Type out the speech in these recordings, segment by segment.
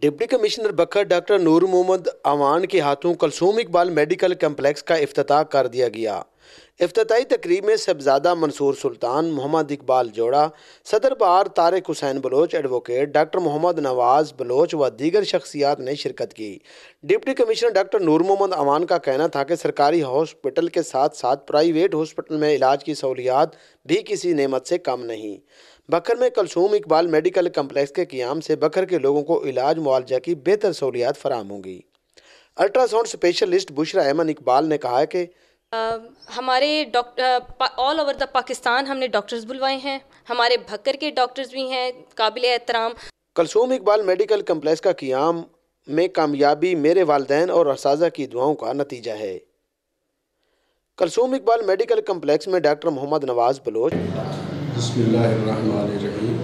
Deputy commissioner बखर doctor Noor Mohammad Awan के हाथों कलसूम इकबाल मेडिकल कम्प्लेक्स का इफ्तिताह कर दिया गया। इफ्तिताही तकरीब में साहबजादा मंसूर सुल्तान, मोहम्मद इकबाल जोड़ा, सदर bar Tariq Hussain Baloch, advocate doctor Mohammad Nawaz Baloch व दीगर शख्सियात ने शिरकत की। Deputy commissioner doctor Noor Mohammad Awan का कहना था कि सरकारी हॉस्पिटल के साथ साथ प्राइवेट हॉस्पिटल में इलाज की सहूलियात भी किसी नेमत से कम नहीं। बखर में कलसूम इकबाल मेडिकल कम्प्लेक्स के क़ियाम से बखर के लोगों को इलाज मुआवजा की बेहतर सहूलियात फराहम होंगी। अल्ट्रासाउंड स्पेशलिस्ट बुशरा अहमद इकबाल ने कहा है कि हमारे doctor all over the Pakistan हमने डॉक्टर्स बुलवाए हैं, हमारे भक्कर के डॉक्टर्स भी हैं काबिल एहतराम। कलसूम इकबाल मेडिकल कम्प्लेक्स का क़ियाम में कामयाबी मेरे वालिदैन और असातिज़ा की दुआओं का नतीजा है। कलसूम इकबाल मेडिकल कम्प्लेक्स में डॉक्टर मोहम्मद नवाज बलोच। बिस्मिल्लाहिर्रहमानिर्रहीम।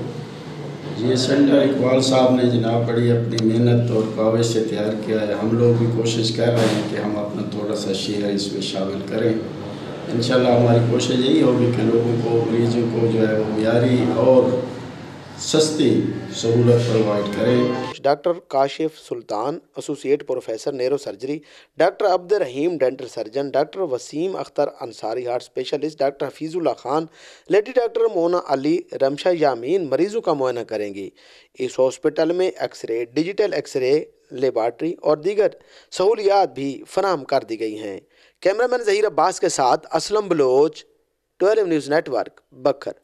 ये सेंटर इकबाल साहब ने जनाब बड़ी अपनी मेहनत और काविश से तैयार किया है। हम लोग भी कोशिश कर रहे हैं कि हम अपना थोड़ा सा शेयर इसमें शामिल करें। इंशाल्लाह हमारी कोशिश यही होगी कि लोगों को, मरीजों को जो है वो मियारी और सस्ती सहूलत प्रोवाइड करें। Doctor Kashif Sultan, associate professor neuro surgery, doctor Abd Rahim dental surgeon, doctor Waseem Akhtar Ansari heart specialist, doctor Hafeezullah Khan, lady doctor Mona Ali, Ramsha Yameen मरीजों का मुआयना करेंगी। इस हॉस्पिटल में एक्सरे, डिजिटल एक्सरे लेबार्ट्री और दीगर सहूलियात भी फराहम कर दी गई हैं। कैमरामैन ज़हीर अब्बास के साथ असलम बलोच, 12 न्यूज़ नेटवर्क, बखर।